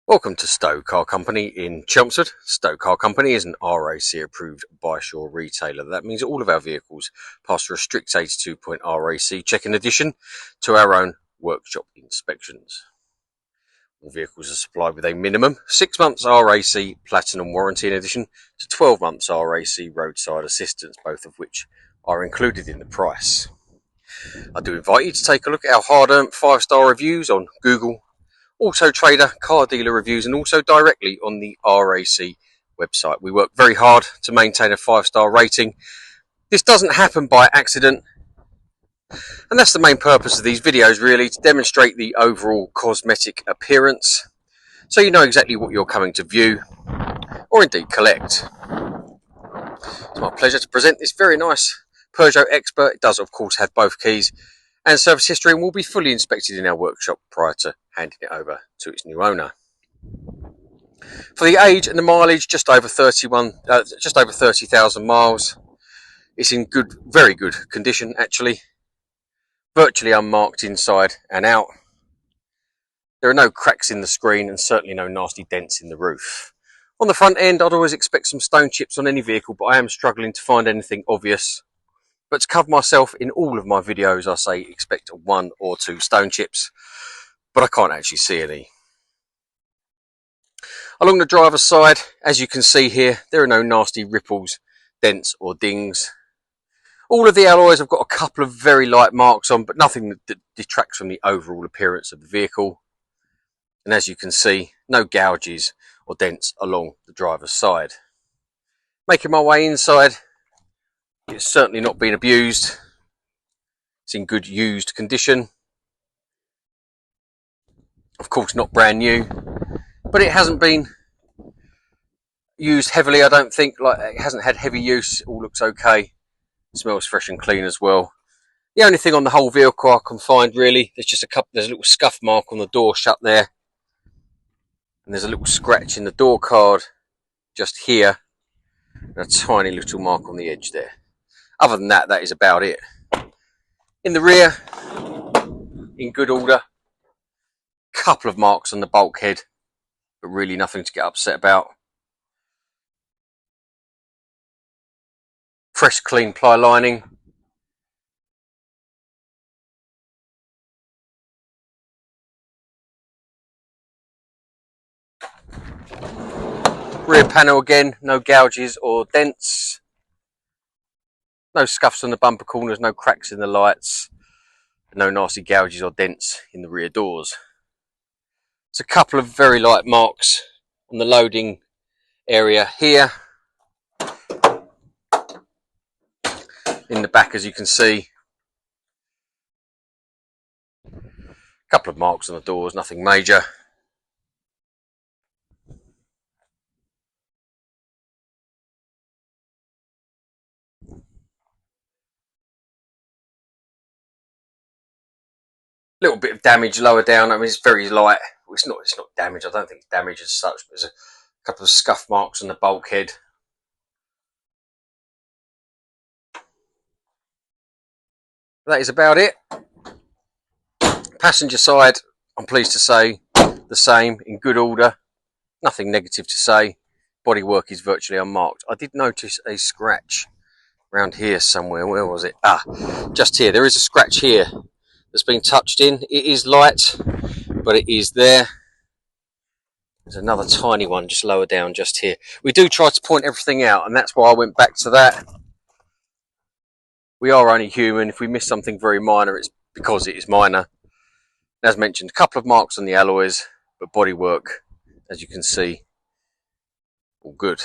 Welcome to Stow Car Company in Chelmsford. Stow Car Company is an RAC approved by-shore retailer. That means all of our vehicles pass through a strict 82-point RAC check in addition to our own workshop inspections. All vehicles are supplied with a minimum 6 months RAC Platinum warranty in addition to 12 months RAC roadside assistance, both of which are included in the price. I do invite you to take a look at our hard-earned 5-star reviews on Google, Auto Trader, car dealer reviews, and also directly on the RAC website. We work very hard to maintain a 5-star rating. This doesn't happen by accident, and that's the main purpose of these videos, really, to demonstrate the overall cosmetic appearance so you know exactly what you're coming to view or indeed collect. It's my pleasure to present this very nice Peugeot Expert. It does of course have both keys and service history and will be fully inspected in our workshop prior to handing it over to its new owner. For the age and the mileage, just over 30,000 miles. It's in very good condition actually. Virtually unmarked inside and out. There are no cracks in the screen and certainly no nasty dents in the roof. On the front end, I'd always expect some stone chips on any vehicle, but I am struggling to find anything obvious. But to cover myself in all of my videos, I say expect 1 or 2 stone chips, but I can't actually see any. Along the driver's side, as you can see here, there are no nasty ripples, dents or dings. All of the alloys have got a couple of very light marks on, but nothing that detracts from the overall appearance of the vehicle. And as you can see, no gouges or dents along the driver's side. Making my way inside, it's certainly not been abused. It's in good used condition. Of course not brand new, but it hasn't been used heavily, I don't think. Like, it hasn't had heavy use. It all looks okay. It smells fresh and clean as well. The only thing on the whole vehicle I can find really, there's a little scuff mark on the door shut there. And there's a little scratch in the door card just here. And a tiny little mark on the edge there. Other than that, that is about it. In the rear, in good order. Couple of marks on the bulkhead, but really nothing to get upset about. Fresh, clean ply lining. Rear panel again, no gouges or dents. No scuffs on the bumper corners, no cracks in the lights. No nasty gouges or dents in the rear doors. There's a couple of very light marks on the loading area here. In the back, as you can see. A couple of marks on the doors, nothing major. Little bit of damage lower down. I mean, it's very light. It's not damage. I don't think it's damage as such. But there's a couple of scuff marks on the bulkhead. That is about it. Passenger side, I'm pleased to say, the same, in good order. Nothing negative to say. Bodywork is virtually unmarked. I did notice a scratch around here somewhere. Where was it? Just here. There is a scratch here that's been touched in. It is light, but it is there. There's another tiny one just lower down just here. We do try to point everything out, and that's why I went back to that. We are only human. If we miss something very minor, it's because it is minor. As mentioned, a couple of marks on the alloys, but bodywork, as you can see, all good.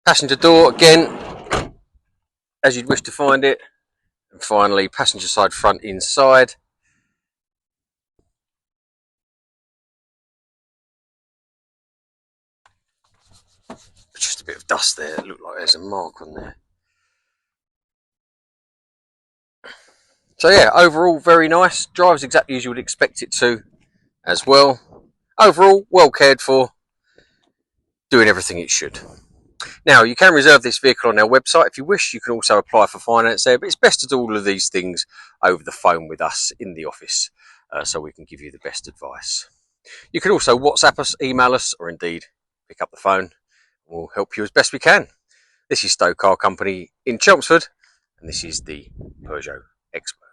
Passenger door, again, as you'd wish to find it. And finally, passenger side front inside. Just a bit of dust there. It looked like there's a mark on there. So yeah, overall very nice. Drives exactly as you would expect it to as well. Overall, well cared for. Doing everything it should. Now, you can reserve this vehicle on our website if you wish. You can also apply for finance there, but it's best to do all of these things over the phone with us in the office so we can give you the best advice. You can also WhatsApp us, email us, or indeed pick up the phone. We'll help you as best we can. This is Stow Car Company in Chelmsford, and this is the Peugeot Expert.